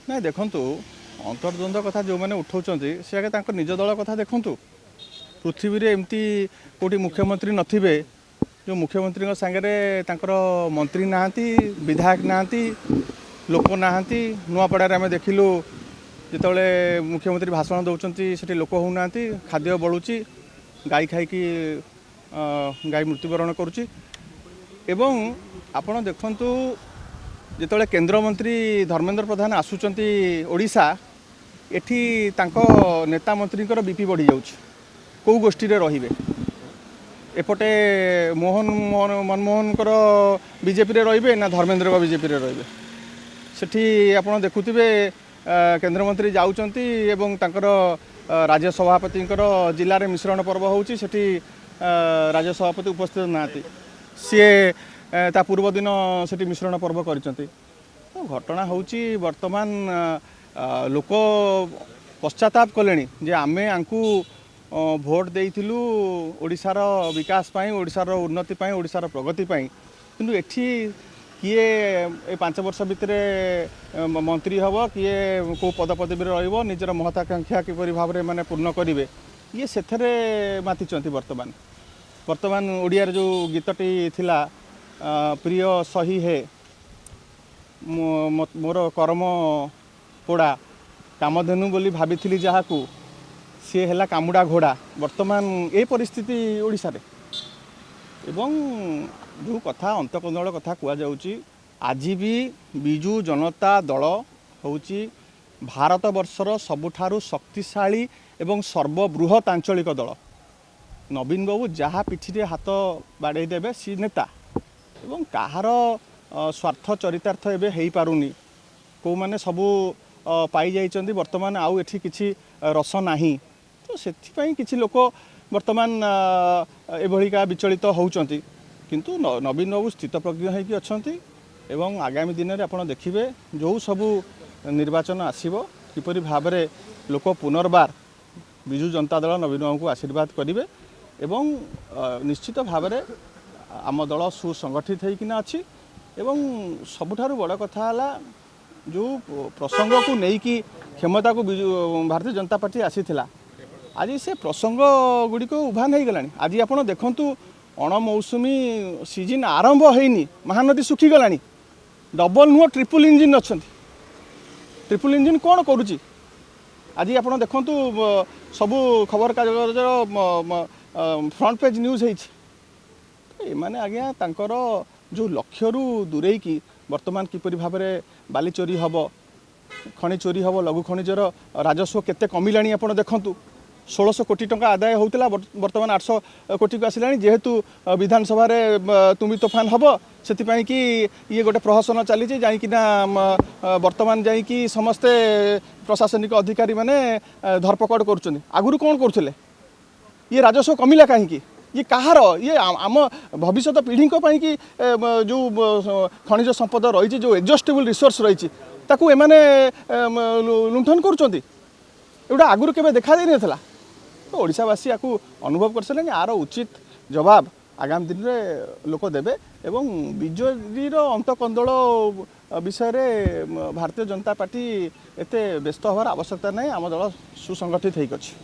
ना देखु अंतर्द्वंद कथा जो मैंने उठाऊँ से आगे निज दल कथा देखु पृथ्वी रे एमती कोटी मुख्यमंत्री नथिबे जो मुख्यमंत्री सांगे मंत्री नहांती विधायक नहांती लोक नहांती नुआपड़ारे आम देखिलु जितेबाला मुख्यमंत्री भाषण दौरान से लोक होना खाद्य बढ़ुची गाई खाई गाई मृत्युवरण करुच्ची एवं आपण देखु जितेबाला केन्द्रमंत्री धर्मेंद्र प्रधान आसुंच ओडिशा एठी तांको नेता मंत्री बीपी बढ़ी जाउछ कौ गोष्ठी रे रहिबे एपटे मनमोहन बीजेपी रे रहिबे ना धर्मेंद्र का बीजेपी रे रहिबे सेठी आपण देखुथिबे केन्द्रमंत्री जाउचंती एवं तांकर राज्य सभापति जिले में मिश्रण पर्व होउची सेठी राज्य सभापति उपस्थित नाती सीए ता पूर्व दिन सेठी मिश्रण पर्व करिसंती तो घटना होउची वर्तमान लोक पश्चाताप कले जे आमे आंकू भोट देइथिलु ओडिशार विकास पाई ओडिशार उन्नति पाई ओडिशार प्रगति पाई किंतु एठी किए ए 5 वर्ष भितर मंत्री हम किए को पदपदवी रहिबो निजर महत्वाकांक्षा किपरि भाव में माने पूर्ण करिवे ये सेथरे मातिचंती वर्तमान वर्तमान ओडियार जो गीतटी थिला प्रिय सही है मोर कर्म पोड़ा कामधेनु बोली भाभी जहाँ को सी है कामुड़ा घोड़ा वर्तमान ये परिस्थिति ओडिशा रे एवं जो कथा अंतकंदल कथा कहुच्छी आज भी विजु जनता दल होची भारत वर्षर सबुठारु शक्तिशाली एवं सर्वबृहत आंचलिक दल नवीन बाबू जहाँ पिठी हाथ बाड़े देवे सी नेता एवं कहार स्वार्थ चरितार्थ एवं हो पारुनी कौ मैंने सबू पाई जाइछन्ति वर्तमान आउ एठी किछि रस नाही तो सेथिपाई किछि लोक वर्तमान एभलिका विचलित होउचन्ति किंतु नवीन बाबू स्थित प्रज्ञ होइकि अछन्ति एवं आगामी दिन में आपण देखिबे जो सबू निर्वाचन आसीबो किपरि भाबरे लोक पुनर्बार विजु जनता दल नवीन बाबू को आशीर्वाद करिवे एवं निश्चित भाबरे आम दल सुसंगठित होइकिना अछि एवं सबुठारु बड़ कथा हला जो प्रसंग को लेकिन क्षमता को भारतीय जनता पार्टी आसी आज से प्रसंग गुड़िक उभान हो गला आज आप देखु अणमौसुमी सीजन आरंभ होनी महानदी सुखीगला डबल नुह ट्रिपल इंजिन अच्छा ट्रिपल इंजिन कौन करुच्ची आज आप देखु सबू खबर कागज फ्रंट पेज न्यूज होने आज्ञा तांकर जो लक्ष्य दूरे की वर्तमान किपरि भाव में बाली चोरी हम खनि चोरी हम लघु खनिजर राजस्व केते कमिलानी आपण देखंतु 1600 कोटी टंका आदाय होउतला वर्तमान 800 कोटी को आसिलानी जेहेतु विधानसभा रे तुमी तोफान हम से कि ये गोटे प्रहसन चली जाइकिना वर्तमान जाइकी समस्ते प्रशासनिक अधिकारी माने धरपकड़ करुछन आगुरु कौन करुले ये राजस्व कमिला कहीं ये कहार ये आम भविष्य पीढ़ी कि जो खनिज संपद रही जो एग्जॉस्टेबल रिसोर्स रही ताकू एमाने लुंठन करुँचा आगुरी केवे देखा दे ना तो ओडिशावासी या अनुभव कर सारे आर उचित जवाब आगामी दिन में लोक देवे एवं बीजेडी अंतकंदल विषय भारतीय जनता पार्टी एते व्यस्त हबार आवश्यकता नहीं आम दल सुसंगठित होइकछि।